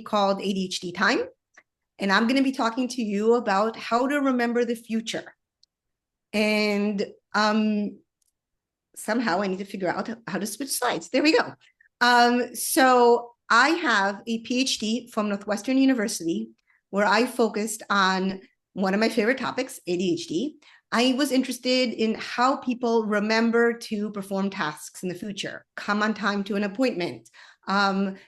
called ADHD Time. And I'm going to be talking to you about how to remember the future. And somehow I need to figure out how to switch slides. There we go. So I have a PhD from Northwestern University where I focused on one of my favorite topics, ADHD. I was interested in how people remember to perform tasks in the future, come on time to an appointment,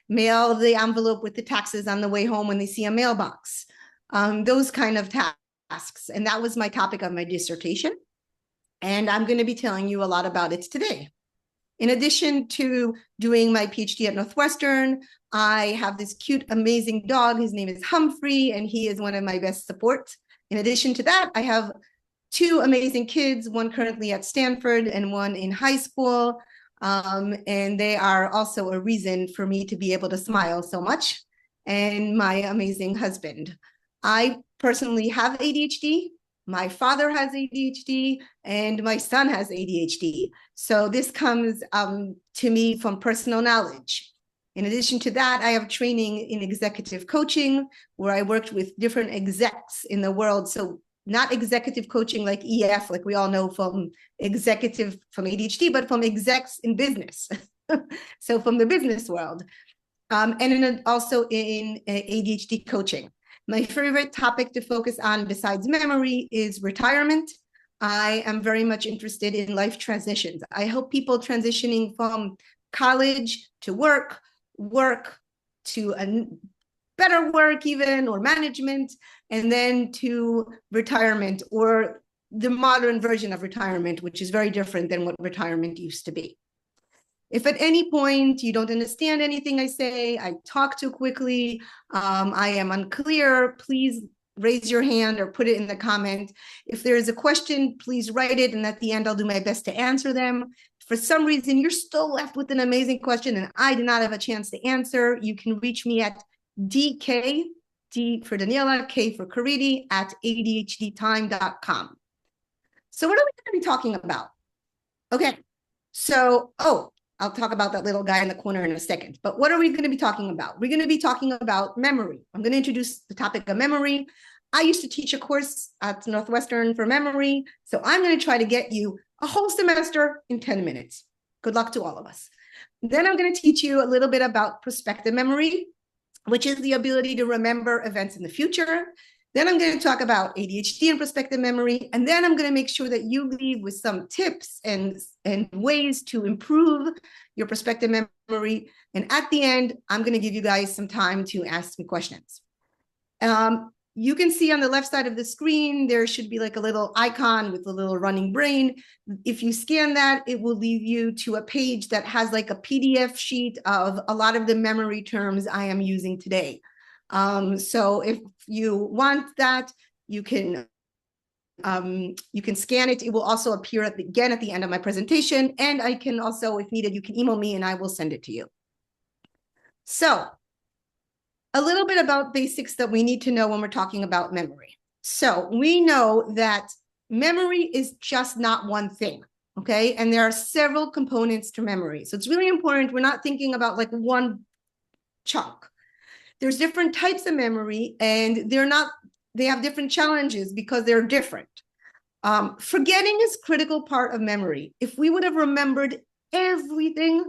mail the envelope with the taxes on the way home when they see a mailbox, those kind of tasks. And that was my topic of my dissertation. And I'm going to be telling you a lot about it today. In addition to doing my PhD at Northwestern, I have this cute, amazing dog. His name is Humphrey, and he is one of my best supports. In addition to that, I have two amazing kids, one currently at Stanford and one in high school. And they are also a reason for me to be able to smile so much. And my amazing husband. I personally have ADHD. My father has ADHD and my son has ADHD. So this comes to me from personal knowledge. In addition to that, I have training in executive coaching where I worked with different execs in the world. So not executive coaching like EF, like we all know from executive from ADHD, but from execs in business. So from the business world. And also in ADHD coaching. My favorite topic to focus on besides memory is retirement. I am very much interested in life transitions. I help people transitioning from college to work to a better work even, or management, and then to retirement, or the modern version of retirement, which is very different than what retirement used to be. If at any point you don't understand anything I say, I talk too quickly, I am unclear, please raise your hand or put it in the comment. If there is a question, please write it, and at the end I'll do my best to answer them. For some reason, you're still left with an amazing question and I did not have a chance to answer, you can reach me at DK, D for Daniella, K for Karidi, at ADHDtime.com. So what are we going to be talking about? Okay, so, I'll talk about that little guy in the corner in a second. But what are we going to be talking about? We're going to be talking about memory. I'm going to introduce the topic of memory. I used to teach a course at Northwestern for memory. So I'm going to try to get you a whole semester in 10 minutes. Good luck to all of us. Then I'm going to teach you a little bit about prospective memory, which is the ability to remember events in the future. Then I'm going to talk about ADHD and prospective memory. And then I'm going to make sure that you leave with some tips and ways to improve your prospective memory. And at the end, I'm going to give you guys some time to ask me questions. You can see on the left side of the screen, there should be like a little icon with a little running brain. If you scan that, it will lead you to a page that has like a PDF sheet of a lot of the memory terms I am using today. So if you want that, you can scan it. It will also appear again at the end of my presentation. And I can also, if needed, you can email me and I will send it to you. So a little bit about basics that we need to know when we're talking about memory. So we know that memory is just not one thing, okay? And there are several components to memory. So it's really important. We're not thinking about like one chunk. There's different types of memory and they have different challenges because they're different. Forgetting is a critical part of memory. If we would have remembered everything,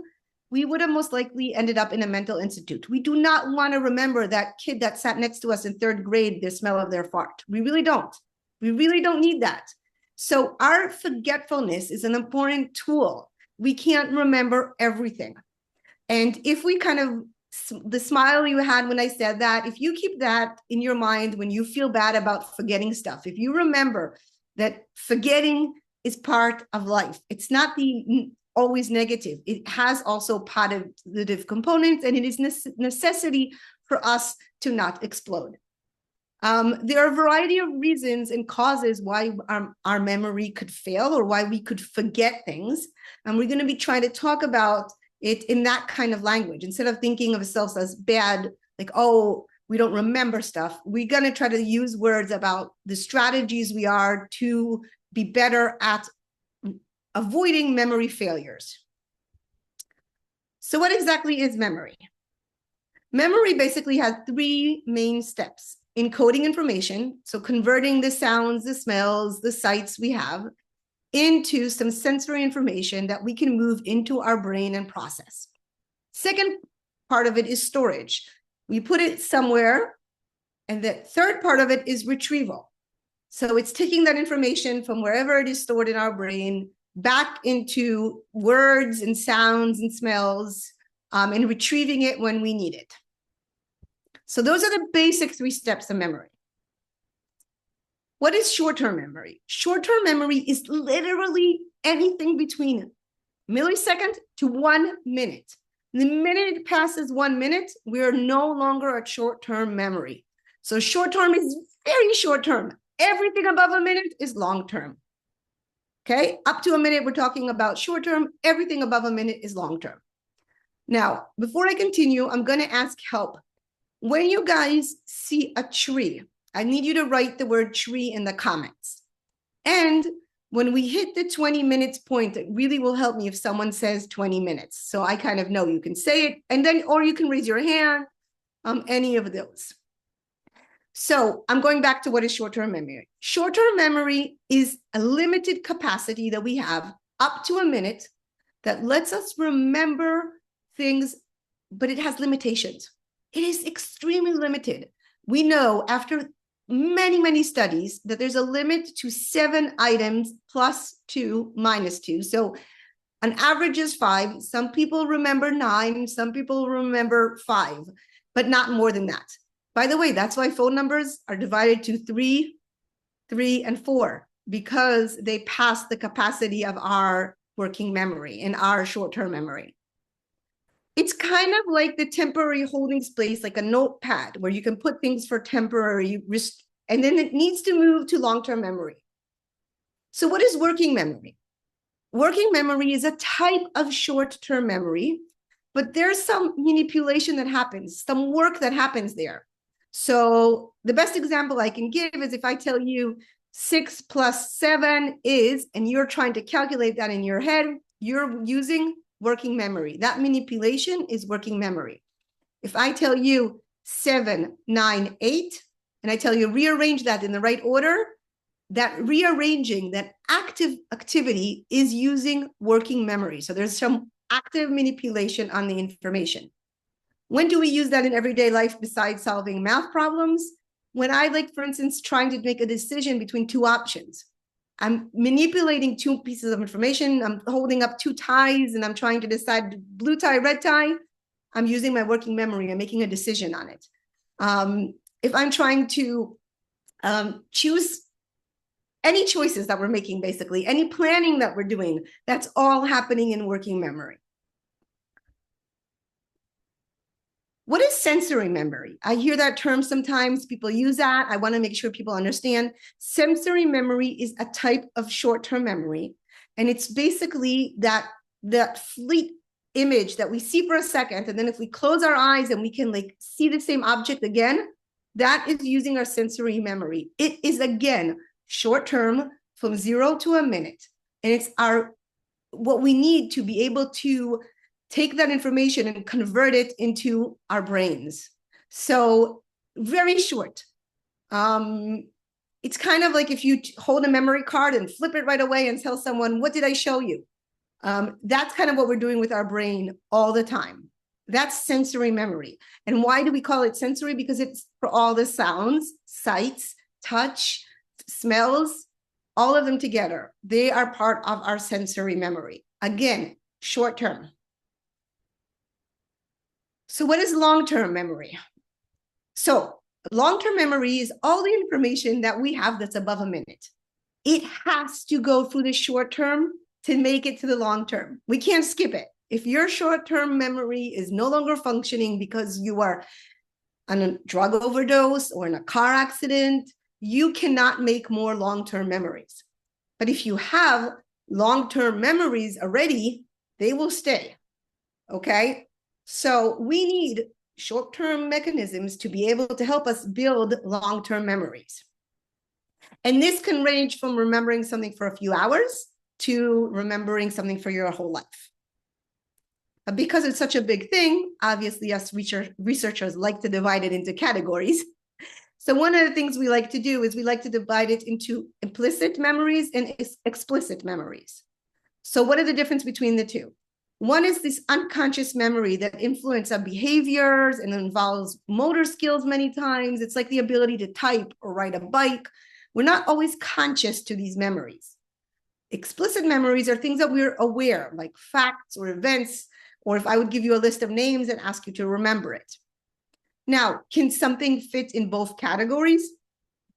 we would have most likely ended up in a mental institute. We do not want to remember that kid that sat next to us in 3rd grade, the smell of their fart. We really don't. We really don't need that. So our forgetfulness is an important tool. We can't remember everything. And if we kind of, the smile you had when I said that, if you keep that in your mind when you feel bad about forgetting stuff, if you remember that forgetting is part of life, it's not always negative. It has also positive components, and it is necessity for us to not explode. There are a variety of reasons and causes why our memory could fail or why we could forget things. And we're going to be trying to talk about it in that kind of language. Instead of thinking of ourselves as bad, like, oh, we don't remember stuff, we're going to try to use words about the strategies we are to be better at avoiding memory failures. So what exactly is memory? Memory basically has three main steps: encoding information, so converting the sounds, the smells, the sights we have into some sensory information that we can move into our brain and process. Second part of it is storage. We put it somewhere, and the third part of it is retrieval. So it's taking that information from wherever it is stored in our brain back into words and sounds and smells, and retrieving it when we need it. So those are the basic three steps of memory. What is short-term memory? Short-term memory is literally anything between millisecond to 1 minute. The minute it passes 1 minute, we are no longer at short-term memory. So short-term is very short-term. Everything above a minute is long-term. Okay, up to a minute, we're talking about short-term. Everything above a minute is long-term. Now, before I continue, I'm going to ask help. When you guys see a tree, I need you to write the word tree in the comments. And when we hit the 20 minutes point, it really will help me if someone says 20 minutes. So I kind of know you can say it, and then, or you can raise your hand, any of those. So I'm going back to what is short-term memory. Short-term memory is a limited capacity that we have up to a minute that lets us remember things, but it has limitations. It is extremely limited. We know after many, many studies that there's a limit to 7 items plus 2 minus 2. So an average is 5. Some people remember 9, some people remember 5, but not more than that. By the way, that's why phone numbers are divided to 3, 3, and 4, because they pass the capacity of our working memory and our short-term memory. It's kind of like the temporary holding space, like a notepad where you can put things for temporary, and then it needs to move to long-term memory. So what is working memory? Working memory is a type of short-term memory, but there's some manipulation that happens, some work that happens there. So the best example I can give is if I tell you 6 plus 7 is, and you're trying to calculate that in your head, you're using working memory. That manipulation is working memory. If I tell you 7, 9, 8, and I tell you rearrange that in the right order, that rearranging, that active activity is using working memory. So there's some active manipulation on the information. When do we use that in everyday life besides solving math problems? When I, like, for instance, trying to make a decision between 2 options. I'm manipulating 2 pieces of information. I'm holding up 2 ties and I'm trying to decide blue tie, red tie. I'm using my working memory. I'm making a decision on it. If I'm trying to choose any choices that we're making, basically, any planning that we're doing, that's all happening in working memory. What is sensory memory? I hear that term sometimes. People use that. I want to make sure people understand. Sensory memory is a type of short-term memory. And it's basically that fleet image that we see for a second. And then if we close our eyes and we can, like, see the same object again, that is using our sensory memory. It is, again, short-term from 0 to a minute. And it's what we need to be able to take that information and convert it into our brains. So very short. It's kind of like if you hold a memory card and flip it right away and tell someone, what did I show you? That's kind of what we're doing with our brain all the time. That's sensory memory. And why do we call it sensory? Because it's for all the sounds, sights, touch, smells, all of them together. They are part of our sensory memory. Again, short term. So what is long-term memory? So long-term memory is all the information that we have that's above a minute. It has to go through the short term to make it to the long term. We can't skip it. If your short-term memory is no longer functioning because you are on a drug overdose or in a car accident, you cannot make more long-term memories. But if you have long-term memories already, they will stay, okay? So we need short-term mechanisms to be able to help us build long-term memories. And this can range from remembering something for a few hours to remembering something for your whole life. Because it's such a big thing, obviously us researchers like to divide it into categories. So one of the things we like to do is we like to divide it into implicit memories and explicit memories. So what are the difference between the two? One is this unconscious memory that influences our behaviors and involves motor skills many times. It's like the ability to type or ride a bike. We're not always conscious to these memories. Explicit memories are things that we're aware, like facts or events, or if I would give you a list of names and ask you to remember it. Now, can something fit in both categories?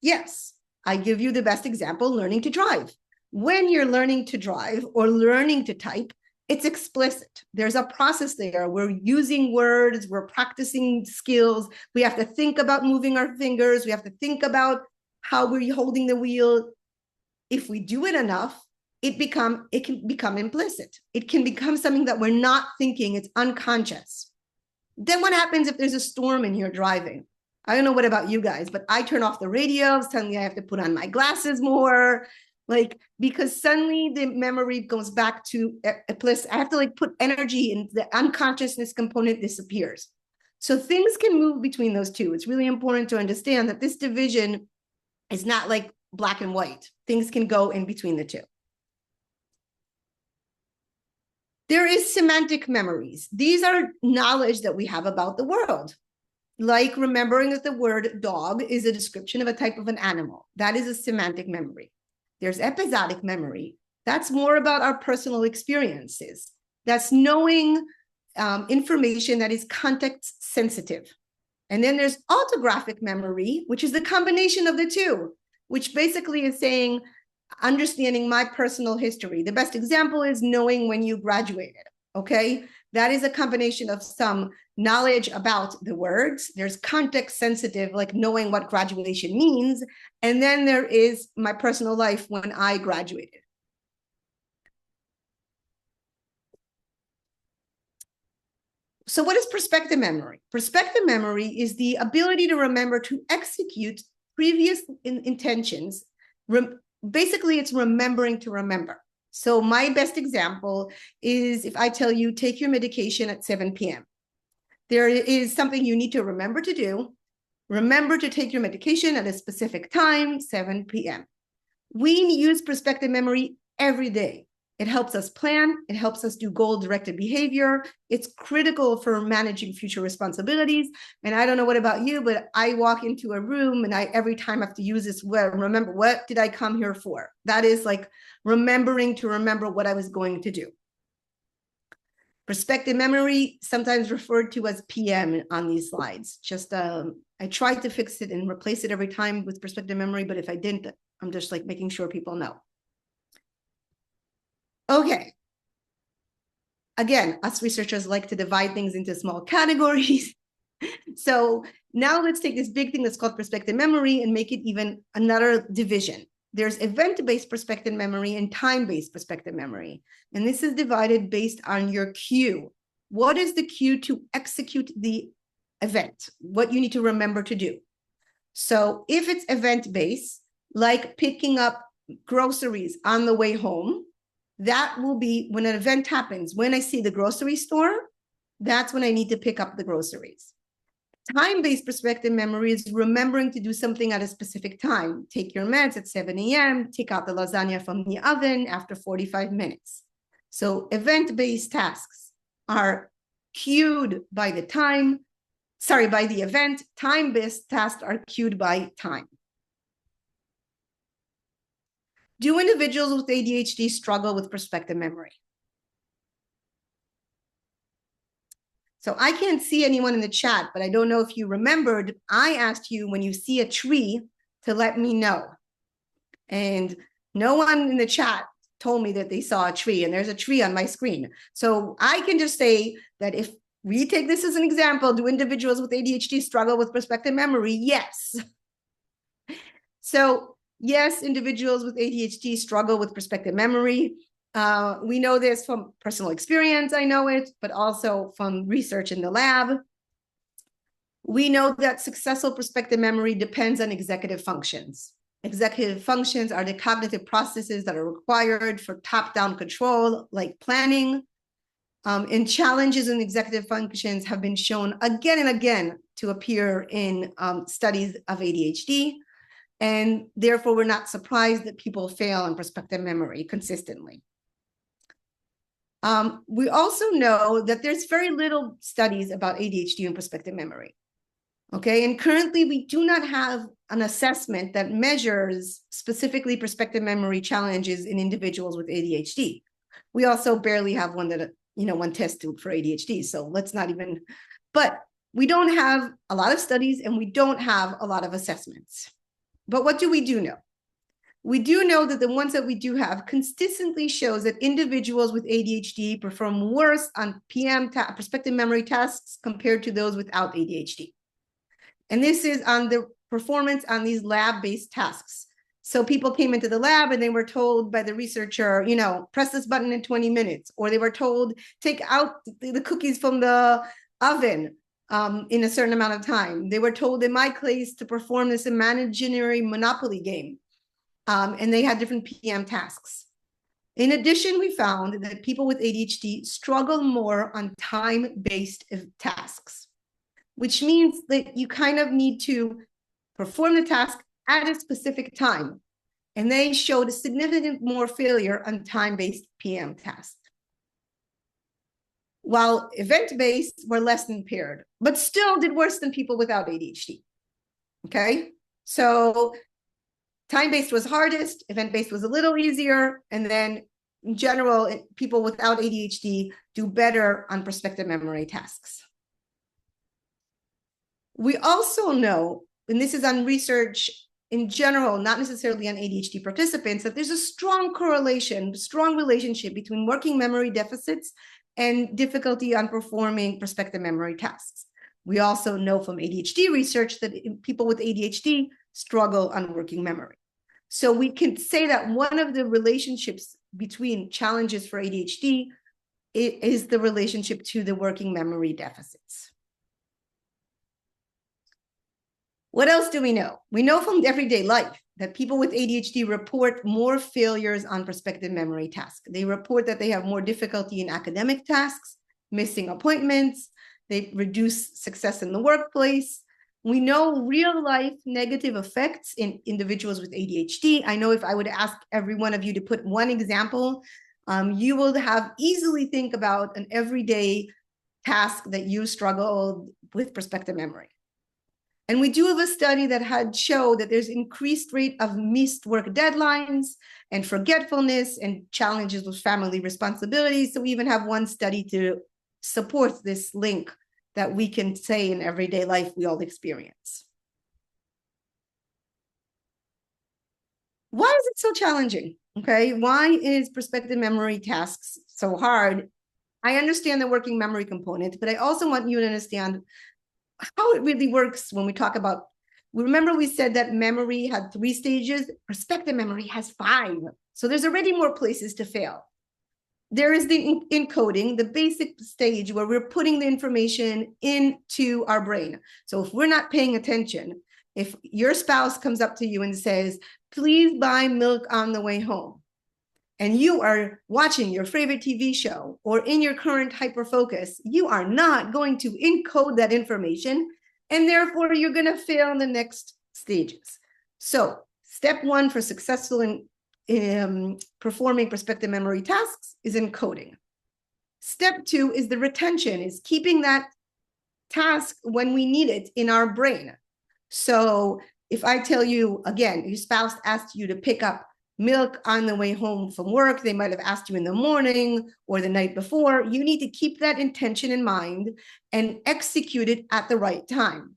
Yes. I give you the best example, learning to drive. When you're learning to drive or learning to type, it's explicit. There's a process there. We're using words, we're practicing skills. We have to think about moving our fingers. We have to think about how we're holding the wheel. If we do it enough, it can become implicit. It can become something that we're not thinking, it's unconscious. Then what happens if there's a storm and you're driving? I don't know what about you guys, but I turn off the radio. Suddenly I have to put on my glasses more, because suddenly the memory goes back to a place. I have to put energy, and the unconsciousness component disappears. So things can move between those two. It's really important to understand that this division is not like black and white. Things can go in between the two. There is semantic memories. These are knowledge that we have about the world, like remembering that the word dog is a description of a type of an animal. That is a semantic memory. There's episodic memory. That's more about our personal experiences. That's knowing information that is context sensitive. And then there's autographic memory, which is the combination of the two, which basically is saying, understanding my personal history. The best example is knowing when you graduated, okay? That is a combination of some knowledge about the words. There's context sensitive, like knowing what graduation means. And then there is my personal life when I graduated. So what is prospective memory? Prospective memory is the ability to remember to execute previous intentions. Basically, it's remembering to remember. So my best example is if I tell you, take your medication at 7 p.m. There is something you need to remember to do. Remember to take your medication at a specific time, 7 p.m. We use prospective memory every day. It helps us plan. It helps us do goal-directed behavior. It's critical for managing future responsibilities. And I don't know what about you, but I walk into a room and I every time have to use this word, remember, what did I come here for? That is like remembering to remember what I was going to do. Prospective memory, sometimes referred to as PM on these slides. Just I tried to fix it and replace it every time with prospective memory, but if I didn't, I'm just making sure people know. Okay. Again, us researchers like to divide things into small categories. So now let's take this big thing that's called prospective memory and make it even another division. There's event-based prospective memory and time-based prospective memory. And this is divided based on your cue. What is the cue to execute the event? What you need to remember to do. So if it's event-based, like picking up groceries on the way home, that will be when an event happens. When I see the grocery store, that's when I need to pick up the groceries. Time-based prospective memory is remembering to do something at a specific time. Take your meds at 7 a.m., take out the lasagna from the oven after 45 minutes. So event-based tasks are cued by the time, by the event. Time-based tasks are cued by time. Do individuals with ADHD struggle with prospective memory? So I can't see anyone in the chat, but I don't know if you remembered, I asked you when you see a tree to let me know. And no one in the chat told me that they saw a tree, and there's a tree on my screen. So I can just say that if we take this as an example, do individuals with ADHD struggle with prospective memory? Yes. So yes, individuals with ADHD struggle with prospective memory. We know this from personal experience, I know it, but also from research in the lab. We know that successful prospective memory depends on executive functions. Executive functions are the cognitive processes that are required for top-down control, like planning, And challenges in executive functions have been shown again and again to appear in studies of ADHD. And therefore, we're not surprised that people fail in prospective memory consistently. We also know that there's very little studies about ADHD and prospective memory. Okay, and currently we do not have an assessment that measures specifically prospective memory challenges in individuals with ADHD. We also barely have one that, one test tube for ADHD. So let's not even, but we don't have a lot of studies and we don't have a lot of assessments. But what do we do know? We do know that the ones that we do have consistently shows that individuals with ADHD perform worse on prospective memory tasks compared to those without ADHD. And this is on the performance on these lab-based tasks. So people came into the lab and they were told by the researcher, press this button in 20 minutes, or they were told, take out the cookies from the oven in a certain amount of time. They were told in my case to perform this imaginary Monopoly game. And they had different PM tasks. In addition, we found that people with ADHD struggle more on time-based tasks, which means that you kind of need to perform the task at a specific time. And they showed a significant more failure on time-based PM tasks. While event-based were less impaired, but still did worse than people without ADHD. Okay, so time-based was hardest, event-based was a little easier, and then in general, people without ADHD do better on prospective memory tasks. We also know, and this is on research in general, not necessarily on ADHD participants, that there's a strong correlation, strong relationship between working memory deficits and difficulty on performing prospective memory tasks. We also know from ADHD research that people with ADHD struggle on working memory. So we can say that one of the relationships between challenges for ADHD is the relationship to the working memory deficits. What else do we know? We know from everyday life that people with ADHD report more failures on prospective memory tasks. They report that they have more difficulty in academic tasks, missing appointments, they reduce success in the workplace. We know real life negative effects in individuals with ADHD. I know if I would ask every one of you to put one example, you will have easily think about an everyday task that you struggle with prospective memory. And we do have a study that had showed that there's increased rate of missed work deadlines and forgetfulness and challenges with family responsibilities. So we even have one study to support this link that we can say in everyday life we all experience. Why is it so challenging? Okay, why is prospective memory tasks so hard? I understand the working memory component, but I also want you to understand how it really works when we talk about, remember we said that memory had 3 stages, prospective memory has 5. So there's already more places to fail. There is the encoding, the basic stage where we're putting the information into our brain. So if we're not paying attention, if your spouse comes up to you and says, please buy milk on the way home, and you are watching your favorite TV show or in your current hyperfocus, you are not going to encode that information, and therefore you're going to fail in the next stages. So step 1 for successful in performing prospective memory tasks is encoding. Step 2 is the retention, is keeping that task when we need it in our brain. So if I tell you, again, your spouse asked you to pick up milk on the way home from work, they might have asked you in the morning or the night before, you need to keep that intention in mind and execute it at the right time.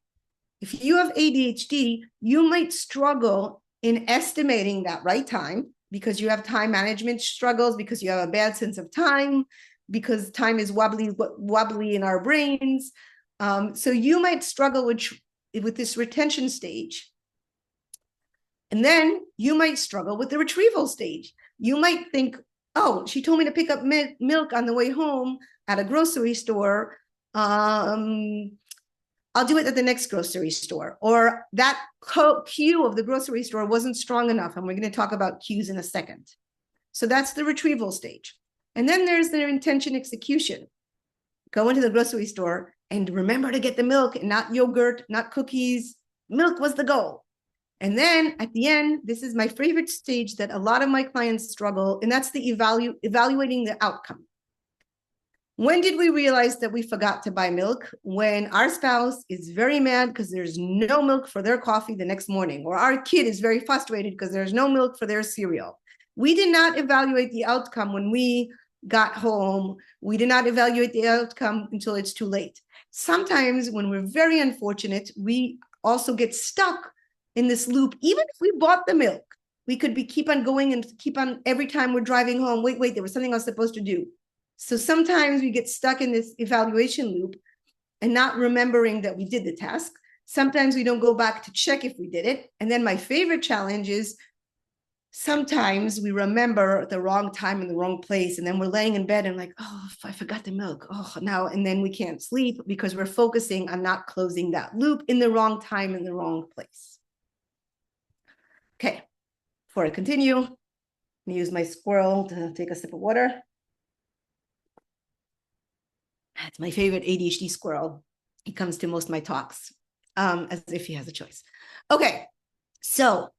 If you have ADHD, you might struggle in estimating that right time because you have time management struggles, because you have a bad sense of time, because time is wobbly in our brains. So you might struggle with this retention stage. And then you might struggle with the retrieval stage. You might think, oh, she told me to pick up milk on the way home at a grocery store. I'll do it at the next grocery store. Or that queue of the grocery store wasn't strong enough. And we're going to talk about queues in a second. So that's the retrieval stage. And then there's the intention execution. go into the grocery store and remember to get the milk and not yogurt, not cookies. Milk was the goal. And then at the end, this is my favorite stage that a lot of my clients struggle, and that's the evaluating the outcome. When did we realize that we forgot to buy milk? When our spouse is very mad because there's no milk for their coffee the next morning, or our kid is very frustrated because there's no milk for their cereal. We did not evaluate the outcome when we got home. We did not evaluate the outcome until it's too late. Sometimes when we're very unfortunate, we also get stuck in this loop. Even if we bought the milk, we could keep on going and keep on every time we're driving home. Wait, there was something I was supposed to do. So sometimes we get stuck in this evaluation loop and not remembering that we did the task. Sometimes we don't go back to check if we did it. And then my favorite challenge is sometimes we remember the wrong time in the wrong place. And then we're laying in bed and like, oh, I forgot the milk. Oh, now, and then we can't sleep because we're focusing on not closing that loop in the wrong time in the wrong place. Okay, before I continue, I'm gonna use my squirrel to take a sip of water. It's my favorite ADHD squirrel. He comes to most of my talks, as if he has a choice. Okay, so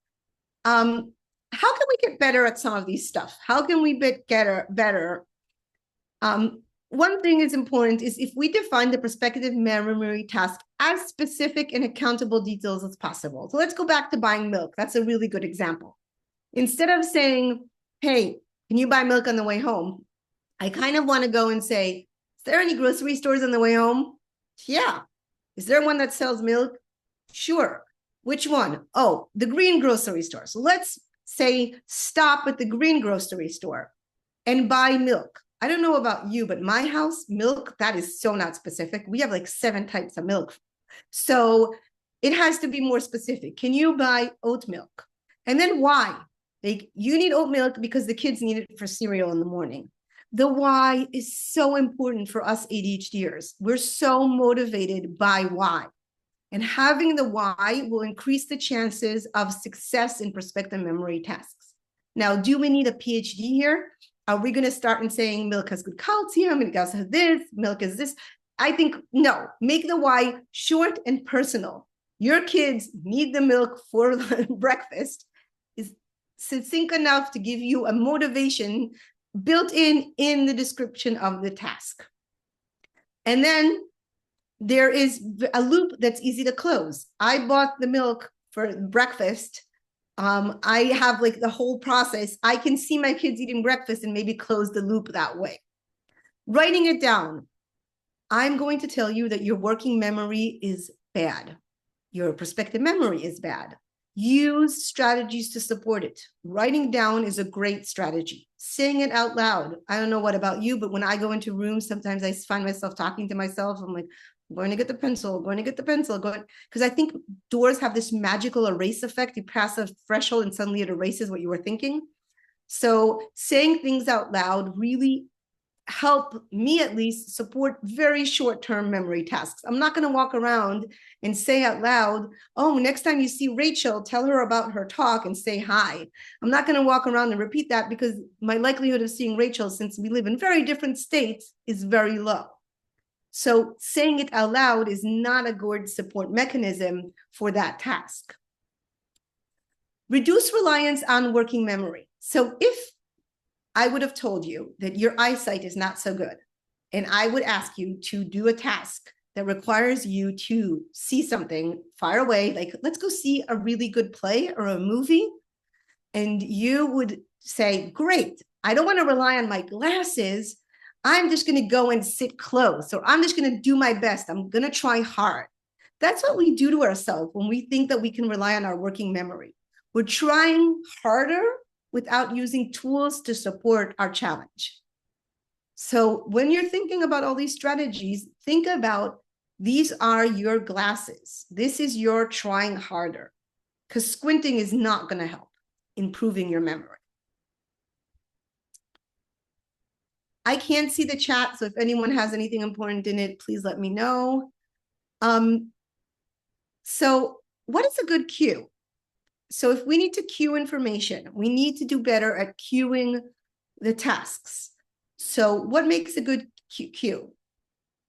how can we get better at some of these stuff? How can we get better? One thing is important is if we define the prospective memory task as specific and accountable details as possible. So let's go back to buying milk. That's a really good example. Instead of saying, hey, can you buy milk on the way home? I kind of want to go and say, is there any grocery stores on the way home? Yeah. Is there one that sells milk? Sure. Which one? Oh, the green grocery store. So let's say stop at the green grocery store and buy milk. I don't know about you, but my house, milk, that is so not specific. We have like 7 types of milk. So it has to be more specific. Can you buy oat milk? And then why? Like, you need oat milk because the kids need it for cereal in the morning. The why is so important for us ADHDers. We're so motivated by why. And having the why will increase the chances of success in prospective memory tasks. Now, do we need a PhD here? Are we going to start and saying milk has good calcium and it also has this, milk is this? I think no, make the why short and personal. Your kids need the milk for breakfast is succinct enough to give you a motivation built in the description of the task. And then there is a loop that's easy to close. I bought the milk for breakfast. I have like the whole process. I can see my kids eating breakfast and maybe close the loop that way. Writing it down. I'm going to tell you that your working memory is bad. Your prospective memory is bad. Use strategies to support it. Writing down is a great strategy. Saying it out loud. I don't know what about you, but when I go into rooms, sometimes I find myself talking to myself. I'm like, I'm going to get the pencil, going to get the pencil, because I think doors have this magical erase effect. You pass a threshold and suddenly it erases what you were thinking. So saying things out loud really help me at least support very short-term memory tasks. I'm not going to walk around and say out loud, oh, next time you see Rachel, tell her about her talk and say hi. I'm not going to walk around and repeat that because my likelihood of seeing Rachel, since we live in very different states, is very low. So saying it out loud is not a good support mechanism for that task. Reduce reliance on working memory. So if I would have told you that your eyesight is not so good, and I would ask you to do a task that requires you to see something far away, like let's go see a really good play or a movie, and you would say, great, I don't want to rely on my glasses. I'm just going to go and sit close, or I'm just going to do my best. I'm going to try hard. That's what we do to ourselves when we think that we can rely on our working memory. We're trying harder without using tools to support our challenge. So when you're thinking about all these strategies, think about these are your glasses. This is your trying harder, because squinting is not going to help improving your memory. I can't see the chat, so if anyone has anything important in it, please let me know. So what is a good cue? So if we need to queue information, we need to do better at queuing the tasks. So what makes a good queue?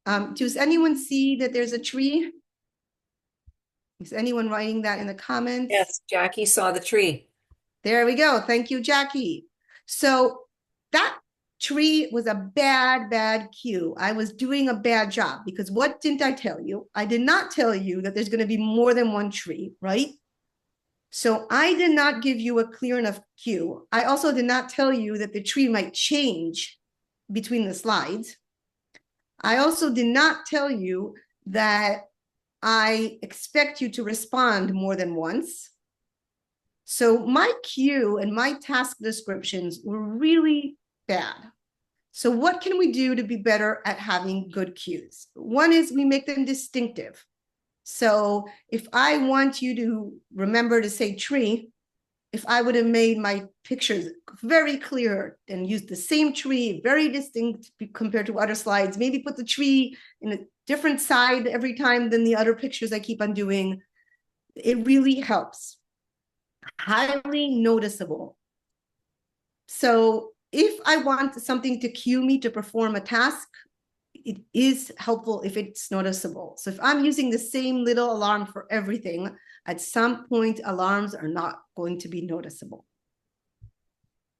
Does anyone see that there's a tree? Is anyone writing that in the comments? Yes, Jackie saw the tree. There we go. Thank you, Jackie. So that tree was a bad cue. I was doing a bad job because what didn't I tell you? I did not tell you that there's going to be more than one tree, right? So I did not give you a clear enough cue. I also did not tell you that the tree might change between the slides. I also did not tell you that I expect you to respond more than once. So my cue and my task descriptions were really bad. So what can we do to be better at having good cues? One is we make them distinctive. So if I want you to remember to say tree, if I would have made my pictures very clear and used the same tree, very distinct compared to other slides, maybe put the tree in a different side every time than the other pictures I keep on doing, it really helps. Highly noticeable. So if I want something to cue me to perform a task, it is helpful if it's noticeable. So if I'm using the same little alarm for everything, at some point alarms are not going to be noticeable.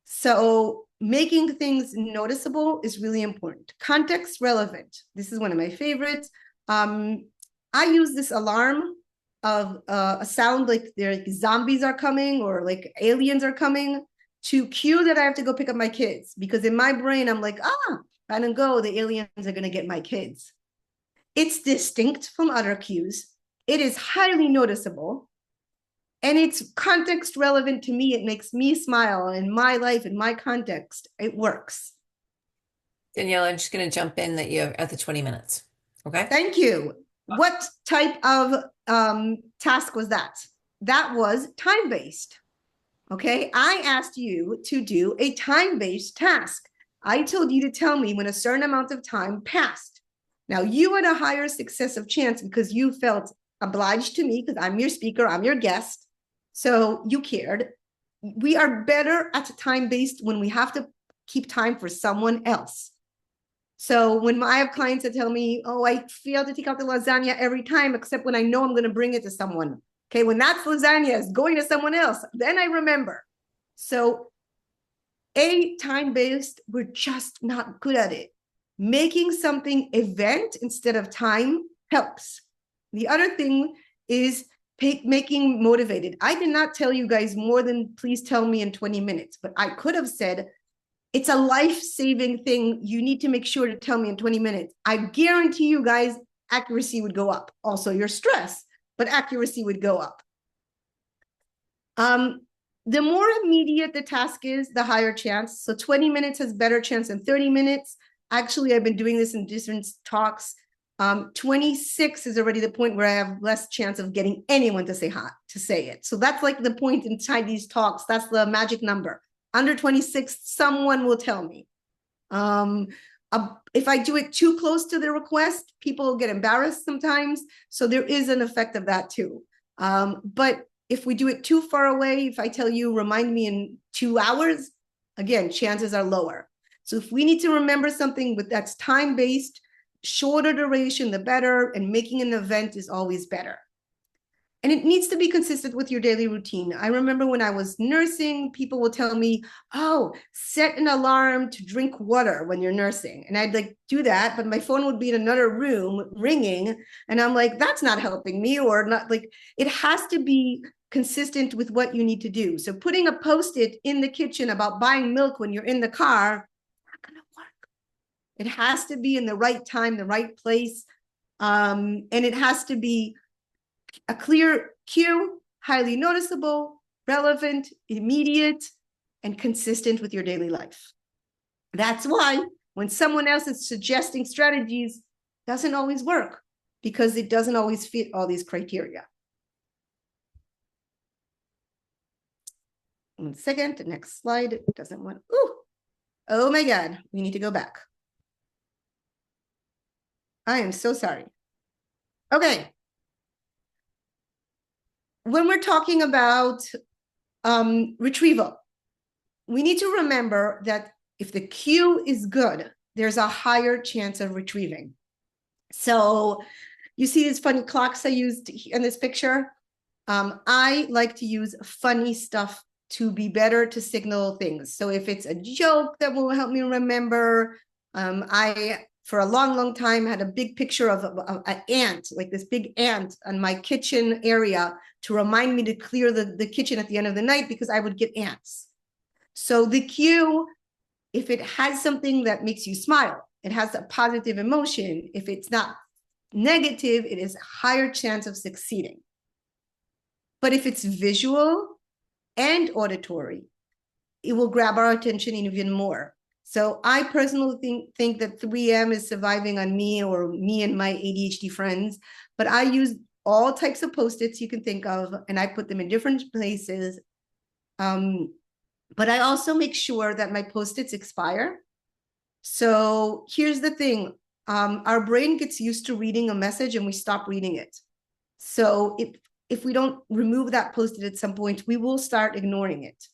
So making things noticeable is really important. Context relevant. This is one of my favorites. I use this alarm of a sound like zombies are coming or like aliens are coming to cue that I have to go pick up my kids, because in my brain, I'm like, I don't go, the aliens are going to get my kids. It's distinct from other cues. It is highly noticeable. And it's context relevant to me. It makes me smile in my life, in my context. It works. Daniella, I'm just going to jump in that you're at the 20 minutes. Okay. Thank you. What type of task was that? That was time-based. Okay. I asked you to do a time-based task. I told you to tell me when a certain amount of time passed. Now, you had a higher success of chance because you felt obliged to me because I'm your speaker, I'm your guest. So you cared. We are better at time-based when we have to keep time for someone else. So when I have clients that tell me, oh, I fail to take out the lasagna every time, except when I know I'm going to bring it to someone. Okay, when that lasagna is going to someone else, then I remember. So time-based, we're just not good at it. Making something event instead of time helps. The other thing is making motivated. I did not tell you guys more than please tell me in 20 minutes, but I could have said, it's a life-saving thing. You need to make sure to tell me in 20 minutes. I guarantee you guys, accuracy would go up. Also your stress, but accuracy would go up. The more immediate the task is, the higher chance. So 20 minutes has better chance than 30 minutes. Actually, I've been doing this in different talks. 26 is already the point where I have less chance of getting anyone to say it. So that's like the point inside these talks. That's the magic number. Under 26, someone will tell me. If I do it too close to the request, people get embarrassed sometimes. So there is an effect of that too. But if we do it too far away, if I tell you, remind me in 2 hours, again, chances are lower. So if we need to remember something that's time-based, shorter duration, the better, and making an event is always better. And it needs to be consistent with your daily routine. I remember when I was nursing, people would tell me, oh, set an alarm to drink water when you're nursing. And I'd like do that, but my phone would be in another room ringing. And I'm like, that's not helping me, or not. Like, it has to be consistent with what you need to do. So putting a Post-it in the kitchen about buying milk when you're in the car, not gonna work. It has to be in the right time, the right place. And it has to be a clear cue, highly noticeable, relevant, immediate, and consistent with your daily life. That's why when someone else is suggesting strategies, it doesn't always work, because it doesn't always fit all these criteria. 1 second, the next slide doesn't want, oh my God, we need to go back. I am so sorry. Okay. When we're talking about retrieval, we need to remember that if the cue is good, there's a higher chance of retrieving. So you see these funny clocks I used in this picture? I like to use funny stuff to be better to signal things. So if it's a joke that will help me remember, I, for a long, long time, had a big picture of an ant, like this big ant on my kitchen area to remind me to clear the kitchen at the end of the night because I would get ants. So the cue, if it has something that makes you smile, it has a positive emotion. If it's not negative, it is a higher chance of succeeding. But if it's visual and auditory, it will grab our attention even more. So I personally think that 3M is surviving on me or me and my ADHD friends, but I use all types of Post-its you can think of, and I put them in different places. But I also make sure that my Post-its expire. So here's the thing. Our brain gets used to reading a message and we stop reading it. So if we don't remove that Post-it at some point, we will start ignoring it.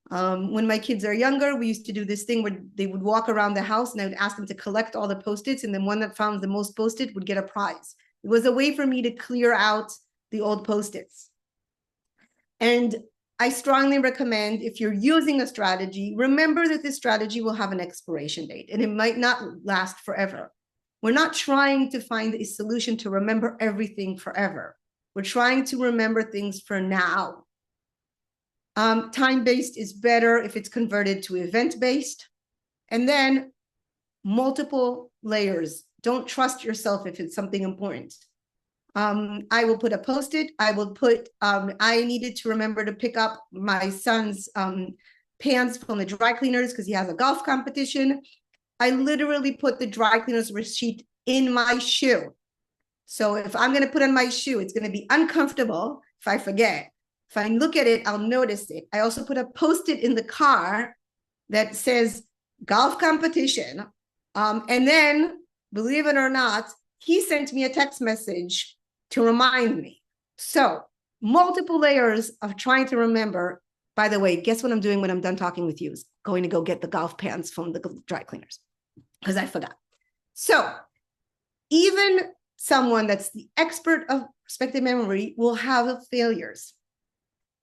When my kids are younger, we used to do this thing where they would walk around the house and I would ask them to collect all the Post-its, and then one that found the most Post-it would get a prize. It was a way for me to clear out the old Post-its. And I strongly recommend, if you're using a strategy, remember that this strategy will have an expiration date and it might not last forever. We're not trying to find a solution to remember everything forever. We're trying to remember things for now. Time-based is better if it's converted to event-based. And then multiple layers. Don't trust yourself if it's something important. I will put a Post-it. I will put, I needed to remember to pick up my son's pants from the dry cleaners because he has a golf competition. I literally put the dry cleaners receipt in my shoe. So if I'm going to put on my shoe, it's going to be uncomfortable if I forget. If I look at it, I'll notice it. I also put a Post-it in the car that says golf competition. And then, believe it or not, he sent me a text message to remind me. So multiple layers of trying to remember. By the way, guess what I'm doing when I'm done talking with you? Is going to go get the golf pants from the dry cleaners because I forgot. So even someone that's the expert of prospective memory will have failures.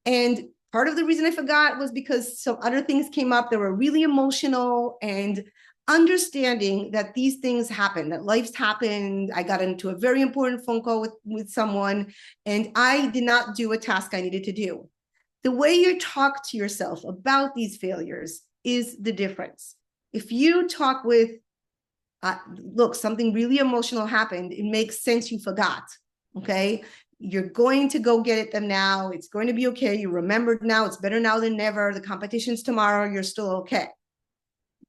And part of the reason I forgot was because some other things came up that were really emotional, and understanding that these things happen, that life's happened. I got into a very important phone call with someone, and I did not do a task I needed to do. The way you talk to yourself about these failures is the difference. If you talk with, look, something really emotional happened, it makes sense you forgot, okay? You're going to go get it them now. It's going to be okay. You remembered now. It's better now than never. The competition's tomorrow. You're still okay.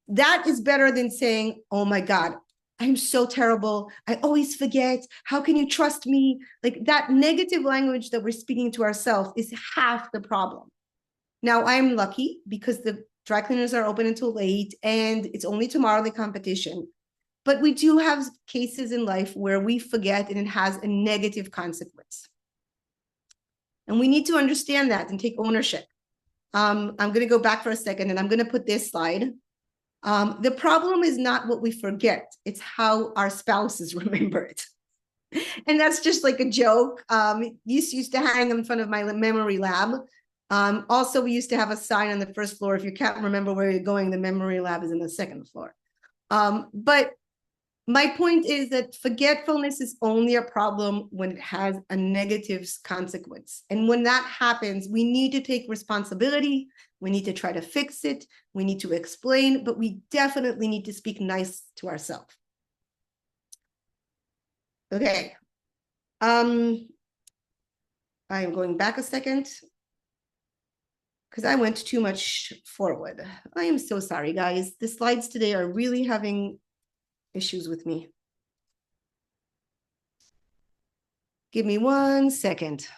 That is better than saying, oh my God, I'm so terrible. I always forget. How can you trust me? Like, that negative language that we're speaking to ourselves is half the problem. Now, I'm lucky because the dry cleaners are open until late and it's only tomorrow, the competition. But we do have cases in life where we forget and it has a negative consequence. And we need to understand that and take ownership. I'm going to go back for a second and I'm going to put this slide. The problem is not what we forget, it's how our spouses remember it. And that's just like a joke. Used to hang in front of my memory lab. Also, we used to have a sign on the first floor. If you can't remember where you're going, the memory lab is in the second floor. But my point is that forgetfulness is only a problem when it has a negative consequence. And when that happens, we need to take responsibility. We need to try to fix it. We need to explain, but we definitely need to speak nice to ourselves. Okay. I am going back a second because I went too much forward. I am so sorry, guys. The slides today are really having issues with me. Give me 1 second.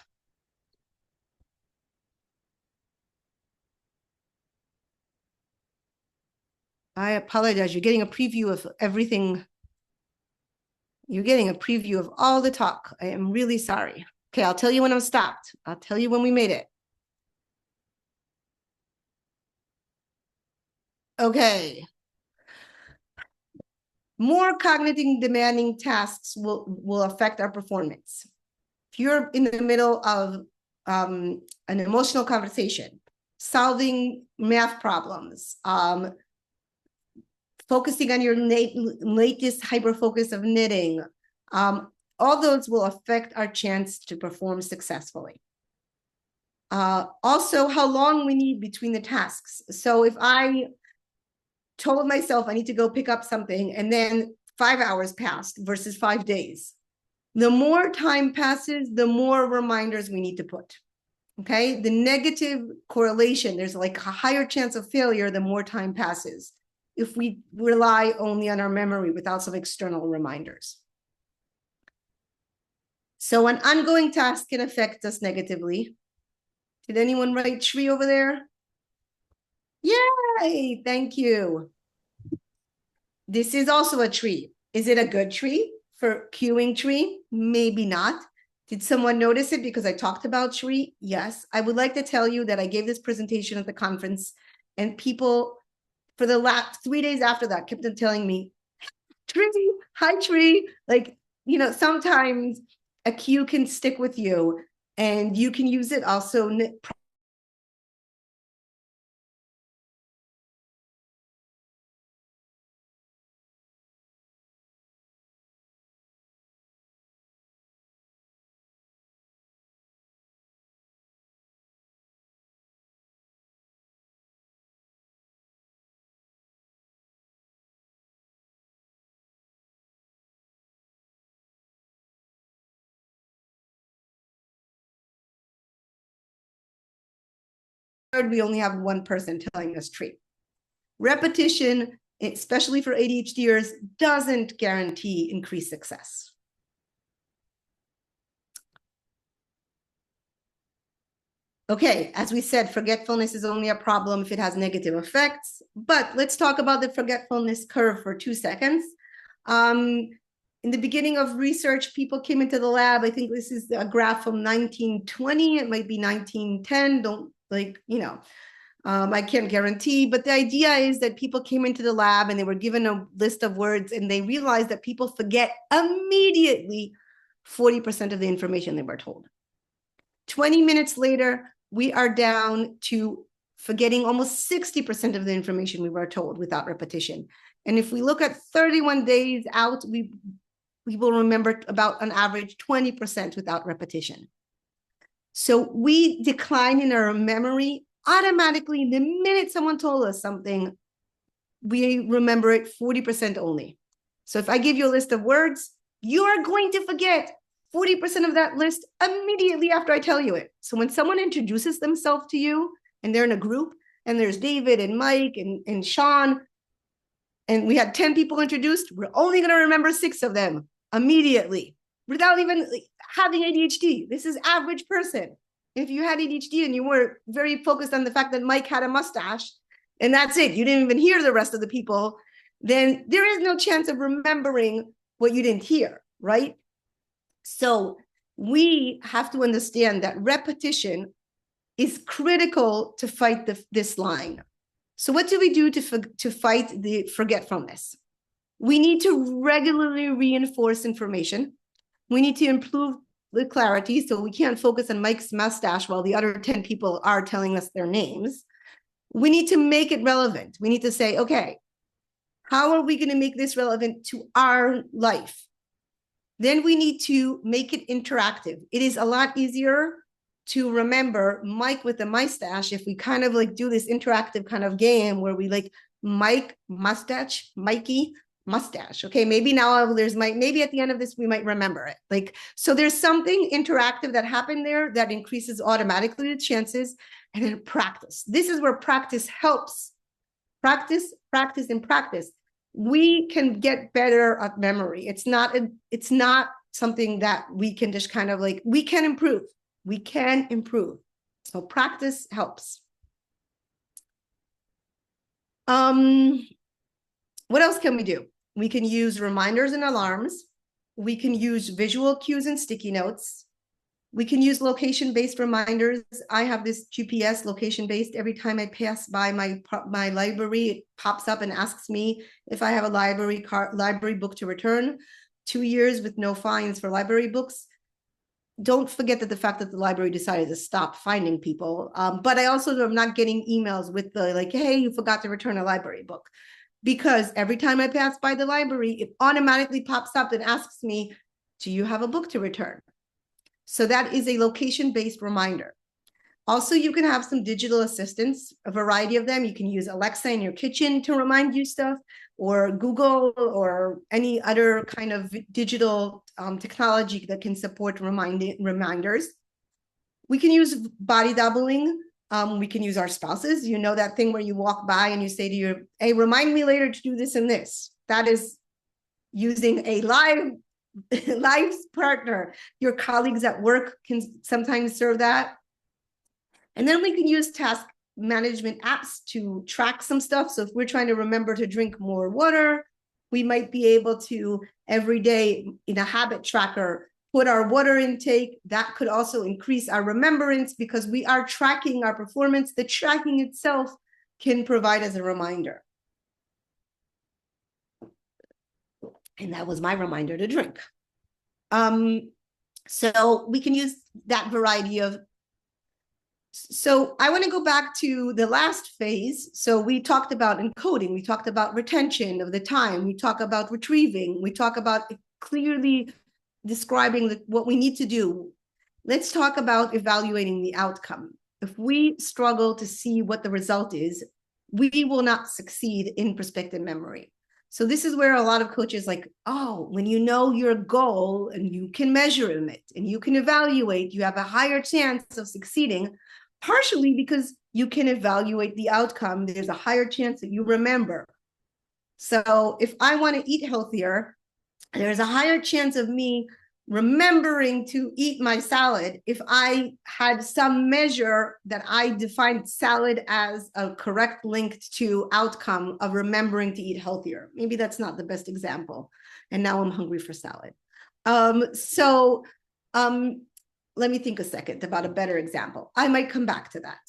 I apologize. You're getting a preview of everything. You're getting a preview of all the talk. I am really sorry. Okay, I'll tell you when I'm stopped. I'll tell you when we made it. Okay. More cognitive demanding tasks will affect our performance. If you're in the middle of an emotional conversation, solving math problems, focusing on your latest hyper focus of knitting, all those will affect our chance to perform successfully. Also, how long we need between the tasks. So if I told myself I need to go pick up something and then 5 hours passed versus 5 days, the more time passes, the more reminders we need to put. Okay, the negative correlation, there's like a higher chance of failure the more time passes if we rely only on our memory without some external reminders. So an ongoing task can affect us negatively. Did anyone write tree over there? Yay, thank you. This is also a tree. Is it a good tree for cueing tree? Maybe not. Did someone notice it because I talked about tree? Yes. I would like to tell you that I gave this presentation at the conference and people for the last 3 days after that kept on telling me, tree, hi tree. Like, you know, sometimes a cue can stick with you and you can use it also. We only have one person telling us tree. Repetition, especially for ADHDers, doesn't guarantee increased success. Okay, as we said, forgetfulness is only a problem if it has negative effects, but let's talk about the forgetfulness curve for 2 seconds. In the beginning of research, people came into the lab. I think this is a graph from 1920. It might be 1910. Don't like, you know, I can't guarantee, but the idea is that people came into the lab and they were given a list of words and they realized that people forget immediately 40% of the information they were told. 20 minutes later, we are down to forgetting almost 60% of the information we were told without repetition. And if we look at 31 days out, we will remember about an average 20% without repetition. So we decline in our memory automatically. The minute someone told us something, we remember it 40% only. So if I give you a list of words, you are going to forget 40% of that list immediately after I tell you it. So when someone introduces themselves to you and they're in a group and there's David and Mike and Sean, and we had 10 people introduced, we're only going to remember 6 of them immediately without even having ADHD. This is average person. If you had ADHD and you were very focused on the fact that Mike had a mustache and that's it, you didn't even hear the rest of the people, then there is no chance of remembering what you didn't hear, right? So we have to understand that repetition is critical to fight this line. So what do we do to fight the forgetfulness? We need to regularly reinforce information. We need to improve the clarity so we can't focus on Mike's mustache while the other 10 people are telling us their names. We need to make it relevant. We need to say, okay, how are we going to make this relevant to our life? Then we need to make it interactive. It is a lot easier to remember Mike with the mustache if we kind of like do this interactive kind of game where we like Mike, mustache, Mikey, mustache. Okay, maybe now there's Mike, maybe at the end of this we might remember it. Like, so there's something interactive that happened there that increases automatically the chances. And then practice. This is where practice helps. Practice, practice, and practice. We can get better at memory. It's not something that we can just kind of like, we can improve. We can improve. So practice helps. What else can we do? We can use reminders and alarms. We can use visual cues and sticky notes. We can use location-based reminders. I have this GPS location-based. Every time I pass by my library, it pops up and asks me if I have a library book to return. 2 years with no fines for library books. Don't forget that the fact that the library decided to stop finding people. But I also am not getting emails with the like, hey, you forgot to return a library book. Because every time I pass by the library, it automatically pops up and asks me, do you have a book to return? So that is a location-based reminder. Also, you can have some digital assistants, a variety of them. You can use Alexa in your kitchen to remind you stuff, or Google, or any other kind of digital technology that can support reminders. We can use body doubling. We can use our spouses. You know that thing where you walk by and you say to your, hey, remind me later to do this and this. That is using a live partner. Your colleagues at work can sometimes serve that. And then we can use task management apps to track some stuff. So if we're trying to remember to drink more water, we might be able to every day in a habit tracker put our water intake. That could also increase our remembrance because we are tracking our performance. The tracking itself can provide as a reminder. And that was my reminder to drink. So we can use that variety of. So I want to go back to the last phase. So we talked about encoding, we talked about retention of the time, we talk about retrieving, we talk about clearly describing what we need to do. Let's talk about evaluating the outcome. If we struggle to see what the result is, we will not succeed in prospective memory. So this is where a lot of coaches like, oh, when you know your goal and you can measure it and you can evaluate, you have a higher chance of succeeding, partially because you can evaluate the outcome. There's a higher chance that you remember. So if I want to eat healthier, there's a higher chance of me remembering to eat my salad if I had some measure that I defined salad as a correct link to outcome of remembering to eat healthier. Maybe that's not the best example. And now I'm hungry for salad. Let me think a second about a better example. I might come back to that.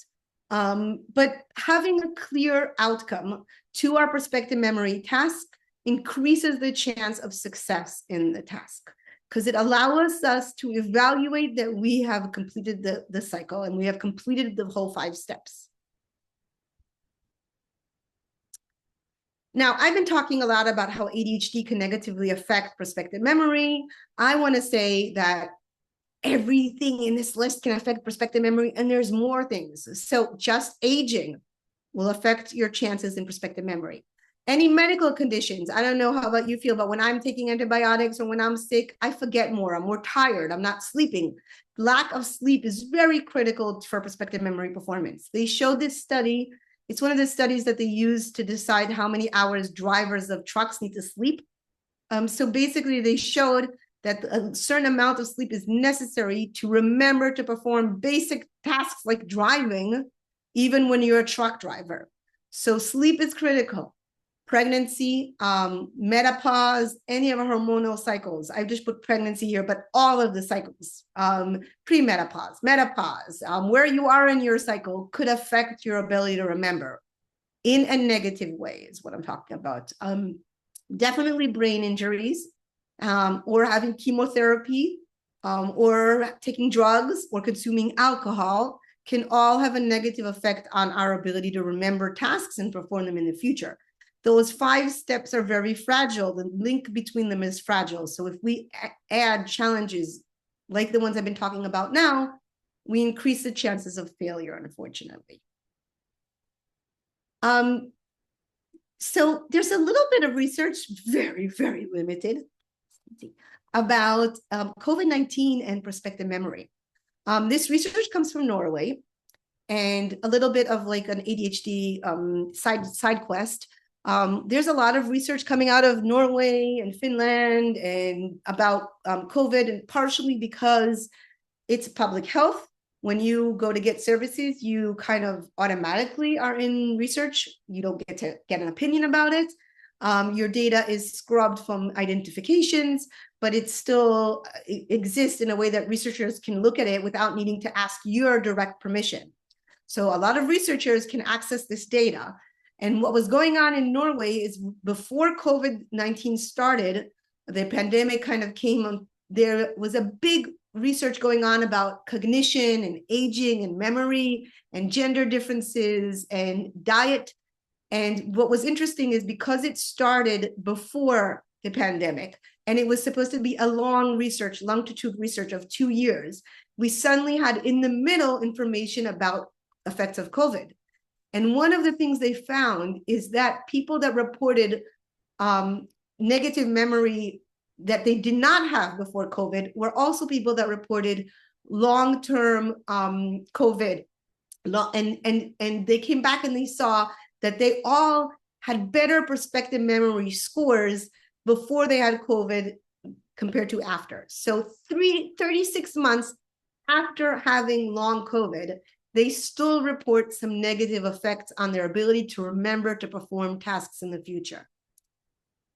But having a clear outcome to our prospective memory task increases the chance of success in the task because it allows us to evaluate that we have completed the cycle and we have completed the whole 5 steps. Now, I've been talking a lot about how ADHD can negatively affect prospective memory. I want to say that everything in this list can affect prospective memory, and there's more things. So just aging will affect your chances in prospective memory. Any medical conditions, I don't know how about you feel, but when I'm taking antibiotics or when I'm sick, I forget more. I'm more tired. I'm not sleeping. Lack of sleep is very critical for prospective memory performance. They showed this study. It's one of the studies that they use to decide how many hours drivers of trucks need to sleep. So basically, they showed that a certain amount of sleep is necessary to remember to perform basic tasks like driving, even when you're a truck driver. So sleep is critical. Pregnancy, menopause, any of our hormonal cycles. I've just put pregnancy here, but all of the cycles, premenopause, menopause, where you are in your cycle could affect your ability to remember in a negative way is what I'm talking about. Definitely brain injuries, or having chemotherapy, or taking drugs or consuming alcohol can all have a negative effect on our ability to remember tasks and perform them in the future. Those 5 steps are very fragile. The link between them is fragile. So if we add challenges like the ones I've been talking about now, we increase the chances of failure, unfortunately. So there's a little bit of research, very, very limited, about COVID-19 and prospective memory. This research comes from Norway, and a little bit of like an ADHD side quest. There's a lot of research coming out of Norway and Finland and about COVID, and partially because it's public health. When you go to get services, you kind of automatically are in research. You don't get to get an opinion about it. Your data is scrubbed from identifications, but it still exists in a way that researchers can look at it without needing to ask your direct permission. So a lot of researchers can access this data. And what was going on in Norway is before COVID-19 started, the pandemic kind of came on, there was a big research going on about cognition and aging and memory and gender differences and diet. And what was interesting is because it started before the pandemic, and it was supposed to be a long research, longitude research of 2 years, we suddenly had in the middle information about effects of COVID. And one of the things they found is that people that reported negative memory that they did not have before COVID were also people that reported long-term COVID. And they came back and they saw that they all had better prospective memory scores before they had COVID compared to after. So 36 months after having long COVID, they still report some negative effects on their ability to remember to perform tasks in the future.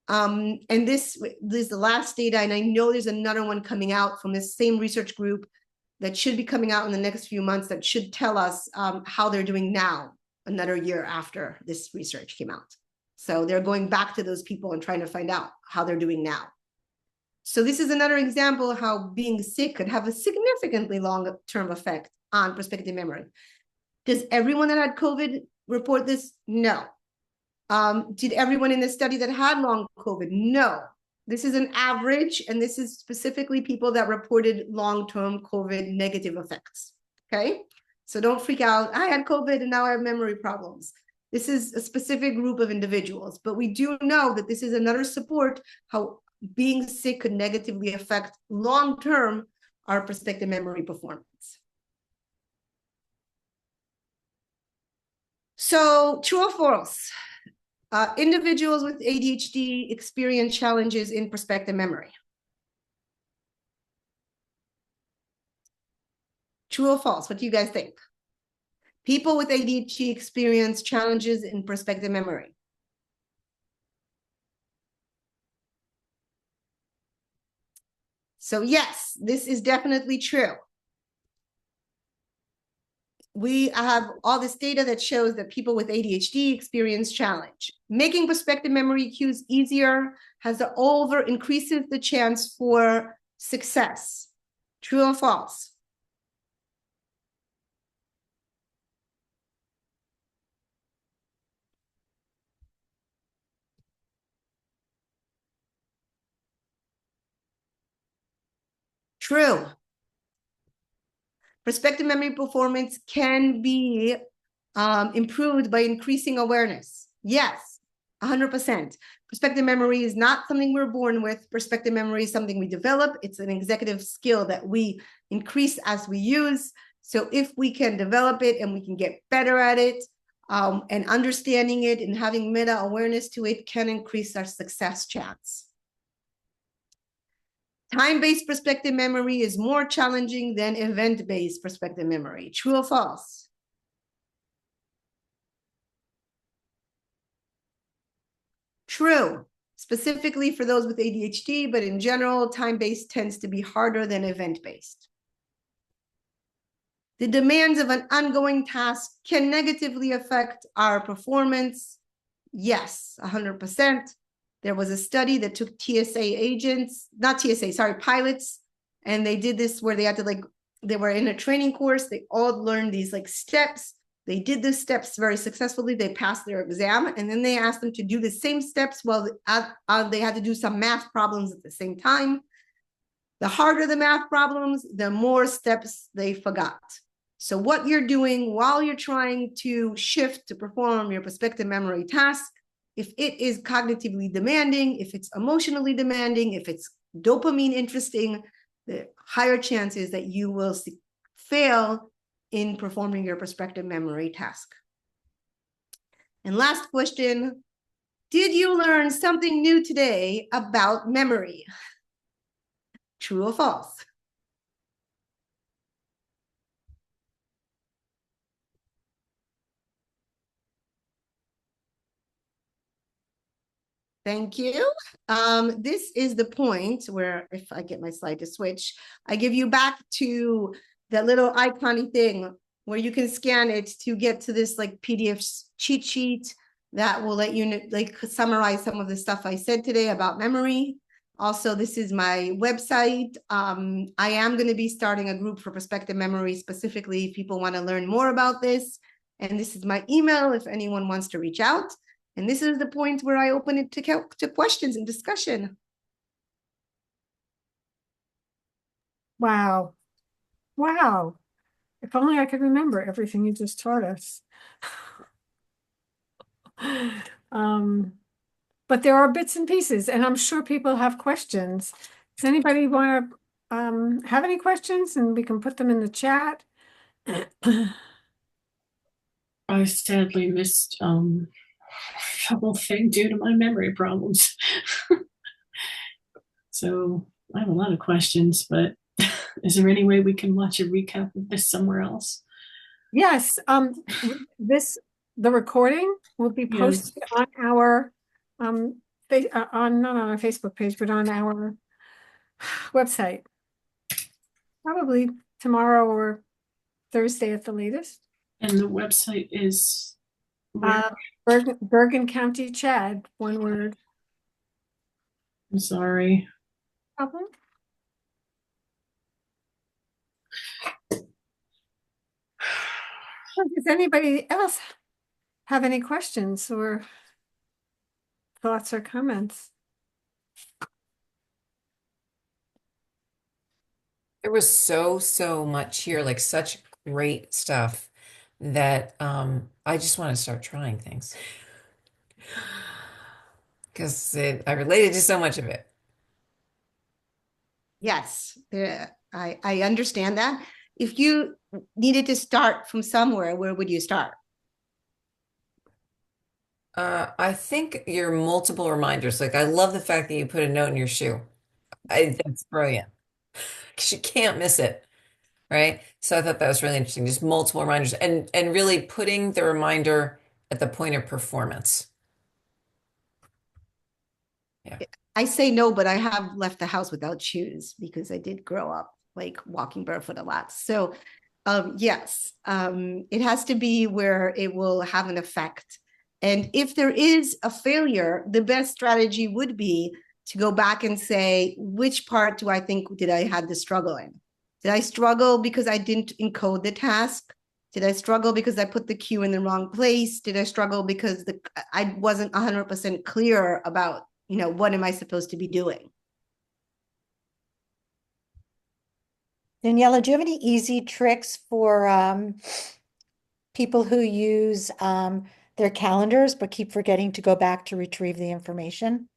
And this is the last data, and I know there's another one coming out from this same research group that should be coming out in the next few months that should tell us how they're doing now, another year after this research came out. So they're going back to those people and trying to find out how they're doing now. So this is another example of how being sick could have a significantly long-term effect on prospective memory. Does everyone that had COVID report this? No. Did everyone in the study that had long COVID? No. This is an average, and this is specifically people that reported long-term COVID negative effects, okay? So don't freak out. I had COVID and now I have memory problems. This is a specific group of individuals, but we do know that this is another support how being sick could negatively affect long-term our prospective memory performance. So true or false? Individuals with ADHD experience challenges in prospective memory. True or false? What do you guys think? People with ADHD experience challenges in prospective memory. So yes, this is definitely true. We have all this data that shows that people with ADHD experience challenge. Making prospective memory cues easier increases the chance for success. True or false? True. Prospective memory performance can be improved by increasing awareness. Yes, 100%. Prospective memory is not something we're born with. Prospective memory is something we develop. It's an executive skill that we increase as we use. So if we can develop it and we can get better at it, and understanding it and having meta awareness to it can increase our success chance. Time-based prospective memory is more challenging than event-based prospective memory. True or false? True, specifically for those with ADHD, but in general, time-based tends to be harder than event-based. The demands of an ongoing task can negatively affect our performance. Yes, 100%. There was a study that took pilots, and they did this where they had to they were in a training course. They all learned these steps. They did the steps very successfully. They passed their exam, and then they asked them to do the same steps while they had to do some math problems at the same time. The harder the math problems, the more steps they forgot. So what you're doing while you're trying to shift to perform your prospective memory task, if it is cognitively demanding, if it's emotionally demanding, if it's dopamine interesting, the higher chances that you will fail in performing your prospective memory task. And last question, did you learn something new today about memory? True or false? Thank you. This is the point where if I get my slide to switch, I give you back to that little icony thing where you can scan it to get to this like PDF cheat sheet that will let you like summarize some of the stuff I said today about memory. Also, this is my website. I am going to be starting a group for prospective memory specifically if people want to learn more about this. And this is my email if anyone wants to reach out. And this is the point where I open it to questions and discussion. Wow. Wow. If only I could remember everything you just taught us. But there are bits and pieces, and I'm sure people have questions. Does anybody want to have any questions, and we can put them in the chat? I sadly missed the whole thing due to my memory problems. So I have a lot of questions, but is there any way we can watch a recap of this somewhere else? Yes, the recording will be posted on our not on our Facebook page, but on our website. Probably tomorrow or Thursday at the latest. And the website is where? Bergen County Chad, one word. I'm sorry. Problem? Does anybody else have any questions or thoughts or comments? There was so much here, like such great stuff that I just want to start trying things because I related to so much of it. Yes, I understand that. If you needed to start from somewhere, where would you start? I think your multiple reminders, like I love the fact that you put a note in your shoe. That's brilliant because you can't miss it, right? So I thought that was really interesting. Just multiple reminders and really putting the reminder at the point of performance. Yeah. I say no, but I have left the house without shoes because I did grow up like walking barefoot a lot. So yes, it has to be where it will have an effect. And if there is a failure, the best strategy would be to go back and say, which part do I think did I have the struggle in? Did I struggle because I didn't encode the task? Did I struggle because I put the cue in the wrong place? Did I struggle because I wasn't 100% clear about, what am I supposed to be doing? Daniela, do you have any easy tricks for people who use their calendars but keep forgetting to go back to retrieve the information?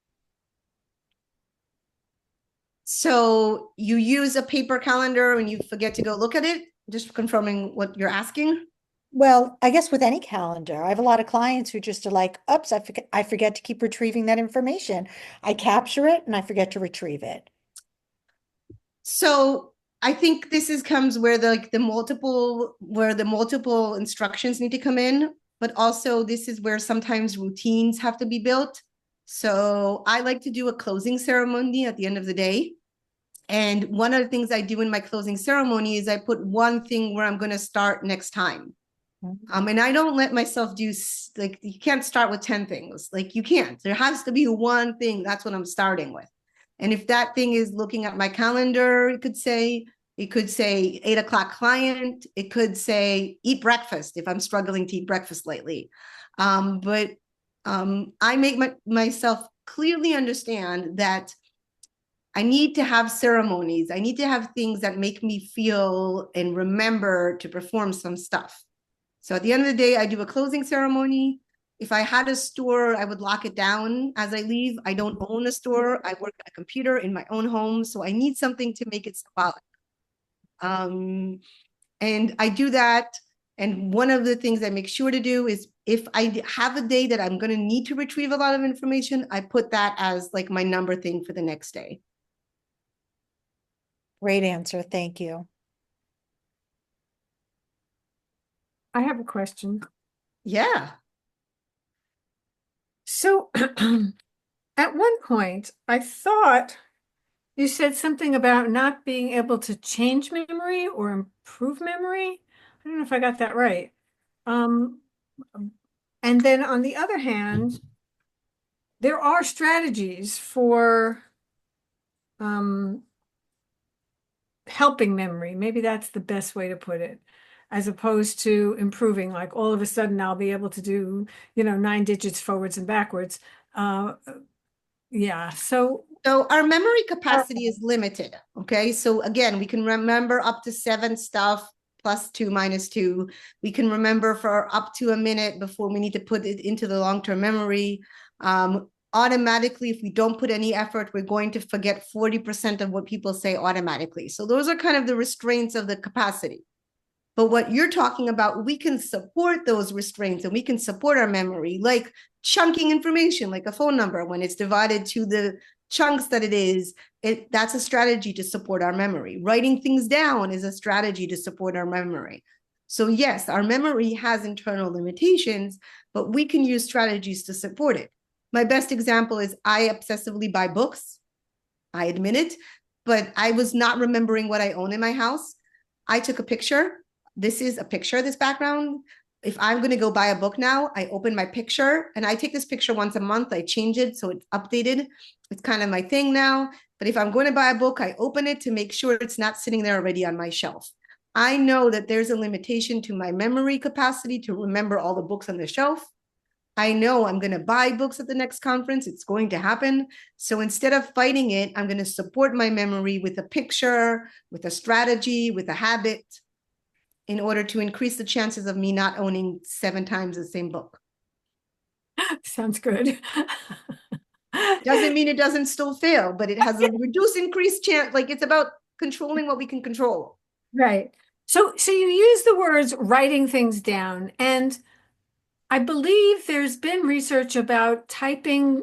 So you use a paper calendar and you forget to go look at it, just confirming what you're asking? Well, I guess with any calendar, I have a lot of clients who just are like, oops, I forget to keep retrieving that information. I capture it and I forget to retrieve it. So I think this comes where the multiple instructions need to come in, but also this is where sometimes routines have to be built. So I like to do a closing ceremony at the end of the day. And one of the things I do in my closing ceremony is I put one thing where I'm going to start next time. And I don't let myself do like, you can't start with 10 things. Like you can't, there has to be one thing. That's what I'm starting with. And if that thing is looking at my calendar, it could say 8 o'clock client. It could say eat breakfast if I'm struggling to eat breakfast lately. But I make myself clearly understand that I need to have ceremonies. I need to have things that make me feel and remember to perform some stuff. So at the end of the day, I do a closing ceremony. If I had a store, I would lock it down as I leave. I don't own a store. I work at a computer in my own home. So I need something to make it symbolic. And I do that. And one of the things I make sure to do is if I have a day that I'm going to need to retrieve a lot of information, I put that as like my number thing for the next day. Great answer. Thank you. I have a question. Yeah. So At one point, I thought you said something about not being able to change memory or improve memory. I don't know if I got that right. Um, and then on the other hand, there are strategies for um, helping memory. Maybe that's the best way to put it, as opposed to improving. Like all of a sudden, I'll be able to do, 9 digits forwards and backwards. Yeah. So So our memory capacity is limited. Okay. So again, we can remember up to 7 stuff plus 2 minus 2. We can remember for up to a minute before we need to put it into the long-term memory. Automatically, if we don't put any effort, we're going to forget 40% of what people say automatically. So those are kind of the restraints of the capacity. But what you're talking about, we can support those restraints and we can support our memory, like chunking information, like a phone number, when it's divided to the chunks that it is, that's a strategy to support our memory. Writing things down is a strategy to support our memory. So yes, our memory has internal limitations, but we can use strategies to support it. My best example is I obsessively buy books. I admit it, but I was not remembering what I own in my house. I took a picture. This is a picture, this background. If I'm going to go buy a book now, I open my picture and I take this picture once a month. I change it so it's updated. It's kind of my thing now. But if I'm going to buy a book, I open it to make sure it's not sitting there already on my shelf. I know that there's a limitation to my memory capacity to remember all the books on the shelf. I know I'm going to buy books at the next conference. It's going to happen. So instead of fighting it, I'm going to support my memory with a picture, with a strategy, with a habit, in order to increase the chances of me not owning 7 times the same book. sounds good. Doesn't mean it doesn't still fail, but it has a reduced increased chance. Like it's about controlling what we can control. Right. So you use the words writing things down, and I believe there's been research about typing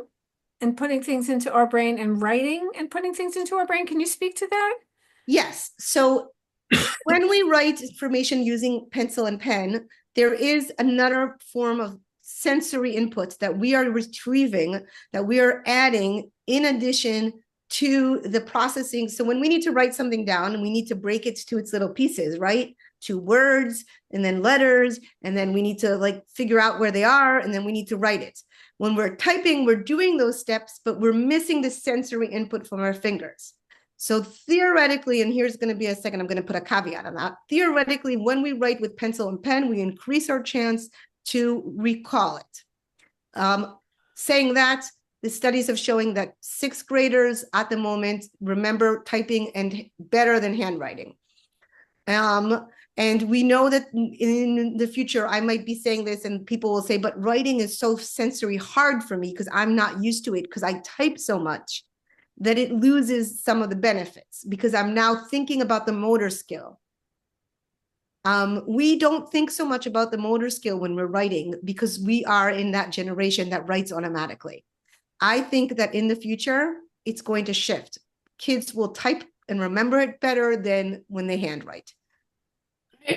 and putting things into our brain and writing and putting things into our brain. Can you speak to that? Yes. So when we write information using pencil and pen, there is another form of sensory input that we are retrieving, that we are adding in addition to the processing. So when we need to write something down, we need to break it to its little pieces, right? To words and then letters, and then we need to like figure out where they are, and then we need to write it. When we're typing, we're doing those steps, but we're missing the sensory input from our fingers. So theoretically, and here's going to be a second, I'm going to put a caveat on that. Theoretically, when we write with pencil and pen, we increase our chance to recall it. Saying that, the studies have shown that 6th graders at the moment remember typing and better than handwriting. And we know that in the future, I might be saying this and people will say, but writing is so sensory hard for me because I'm not used to it because I type so much, that it loses some of the benefits because I'm now thinking about the motor skill. We don't think so much about the motor skill when we're writing because we are in that generation that writes automatically. I think that in the future, it's going to shift. Kids will type and remember it better than when they handwrite.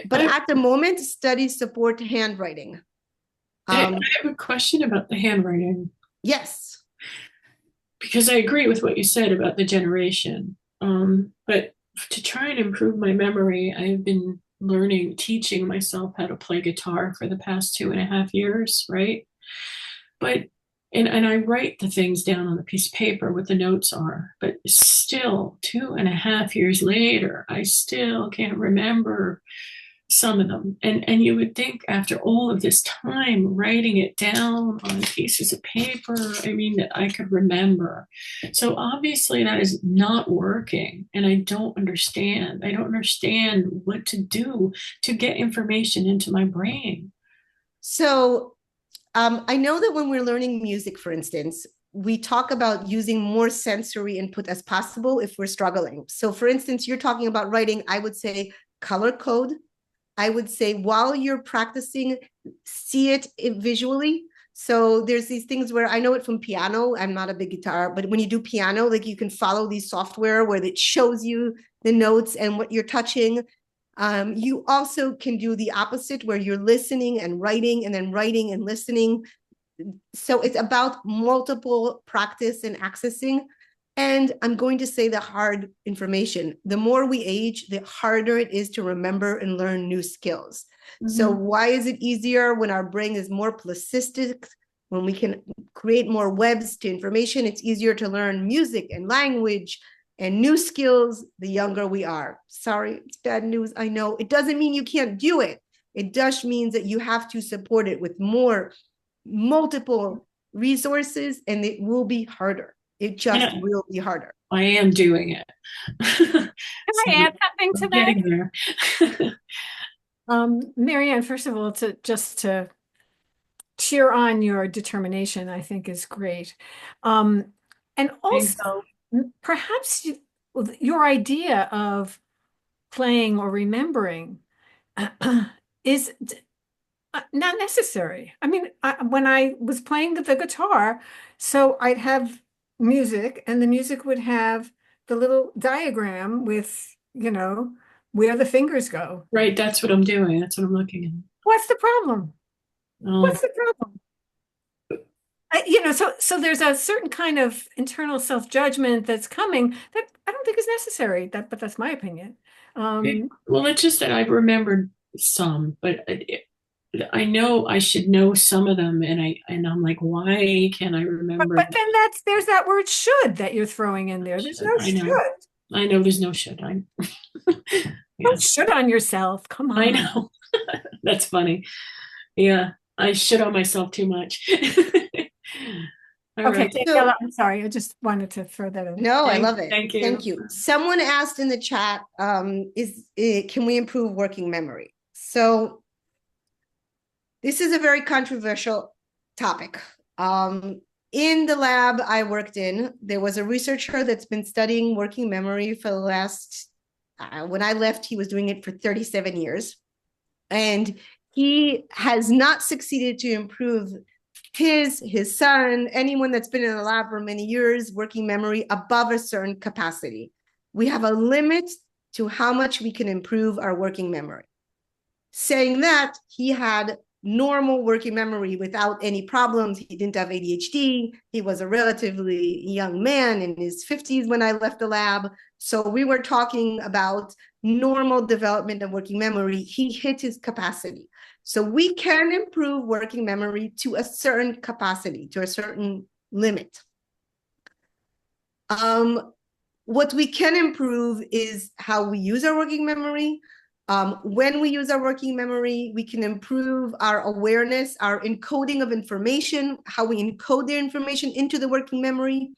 But at the moment, studies support handwriting. I have a question about the handwriting. Yes. Because I agree with what you said about the generation. But to try and improve my memory, I have been teaching myself how to play guitar for the past 2.5 years, right? And I write the things down on a piece of paper what the notes are, but still 2.5 years later, I still can't remember some of them. And you would think after all of this time writing it down on pieces of paper, that I could remember. So obviously that is not working, and I don't understand what to do to get information into my brain. So I know that when we're learning music, for instance, we talk about using more sensory input as possible if we're struggling. So for instance, you're talking about writing, I would say color code. I would say while you're practicing, see it visually. So there's these things where I know it from piano. I'm not a big guitar, but when you do piano, like you can follow these software where it shows you the notes and what you're touching. You also can do the opposite where you're listening and writing and then writing and listening. So it's about multiple practice and accessing. And I'm going to say the hard information. The more we age, the harder it is to remember and learn new skills. So why is it easier when our brain is more plastic, when we can create more webs to information? It's easier to learn music and language and new skills the younger we are. Sorry, it's bad news. I know. It doesn't mean you can't do it. It just means that you have to support it with more multiple resources, and it will be harder. It just will be harder. I am doing it. Can I add something to that? Getting there. Marianne, first of all, to cheer on your determination, I think is great. And also, perhaps your idea of playing or remembering is not necessary. I mean, when I was playing the guitar, so I'd have music, and the music would have the little diagram with, where the fingers go. Right, that's what I'm doing. That's what I'm looking at. What's the problem? Oh, What's the problem? So there's a certain kind of internal self-judgment that's coming that I don't think is necessary. But that's my opinion. well, it's just that I've remembered some, but I know I should know some of them, and I'm like, why can't I remember? But then there's that word should that you're throwing in there. There's no should. I know there's no should. Don't should on yourself. Come on. I know. That's funny. Yeah, I should on myself too much. All Okay, right. Daniella, I'm sorry. I just wanted to throw that in. No, I love it. Thank you. Thank you. Someone asked in the chat, can we improve working memory? So this is a very controversial topic. In the lab I worked in, there was a researcher that's been studying working memory for the last, when I left, he was doing it for 37 years. And he has not succeeded to improve his son, anyone that's been in the lab for many years, working memory above a certain capacity. We have a limit to how much we can improve our working memory. Saying that, he had normal working memory without any problems. He didn't have ADHD. He was a relatively young man in his 50s when I left the lab. So we were talking about normal development of working memory. He hit his capacity. So we can improve working memory to a certain capacity, to a certain limit. What we can improve is how we use our working memory. When we use our working memory, we can improve our awareness, our encoding of information, how we encode the information into the working memory.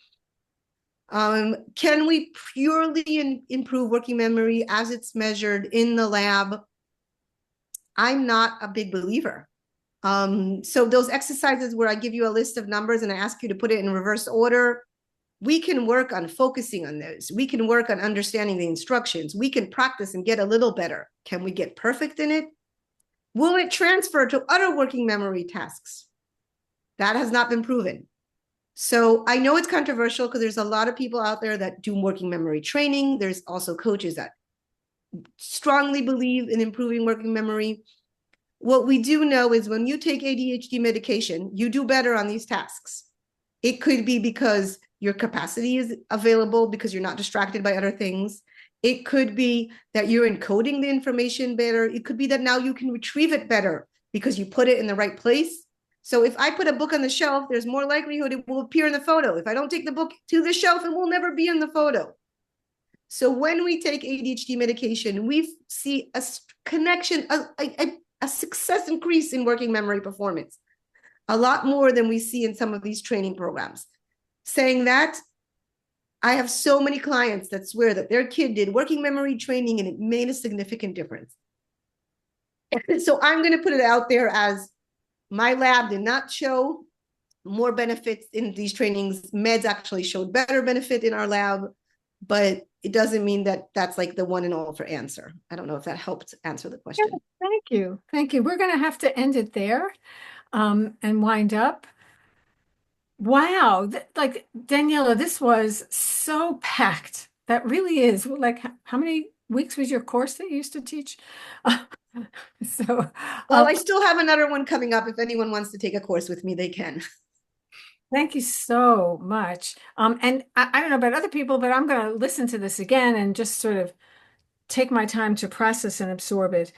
Can we purely improve working memory as it's measured in the lab? I'm not a big believer. So those exercises where I give you a list of numbers and I ask you to put it in reverse order, we can work on focusing on those. We can work on understanding the instructions. We can practice and get a little better. Can we get perfect in it? Will it transfer to other working memory tasks? That has not been proven. So I know it's controversial because there's a lot of people out there that do working memory training. There's also coaches that strongly believe in improving working memory. What we do know is when you take ADHD medication, you do better on these tasks. It could be because your capacity is available because you're not distracted by other things. It could be that you're encoding the information better. It could be that now you can retrieve it better because you put it in the right place. So if I put a book on the shelf, there's more likelihood it will appear in the photo. If I don't take the book to the shelf, it will never be in the photo. So when we take ADHD medication, we see a connection, a success increase in working memory performance, a lot more than we see in some of these training programs. Saying that, I have so many clients that swear that their kid did working memory training and it made a significant difference. So I'm going to put it out there as my lab did not show more benefits in these trainings. Meds actually showed better benefit in our lab, but it doesn't mean that that's like the one and all for answer. I don't know if that helped answer the question. Yeah, thank you. Thank you. We're going to have to end it there and wind up. Wow. Like, Daniella, this was so packed. That really is. Like, how many weeks was your course that you used to teach? So, Well, I still have another one coming up. If anyone wants to take a course with me, they can. thank you so much. And I don't know about other people, but I'm going to listen to this again and just sort of take my time to process and absorb it.